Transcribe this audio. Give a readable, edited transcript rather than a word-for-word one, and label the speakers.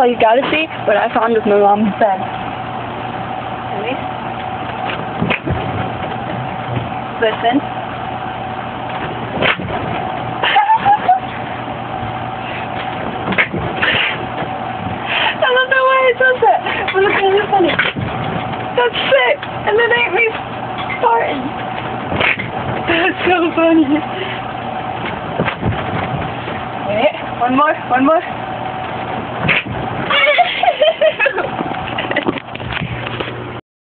Speaker 1: all you gotta see what I found with my mom's bed. Ready? Listen. I don't know why it does that, but it's kind of funny. That's sick, and it ain't me farting. That's so funny. Wait, one more.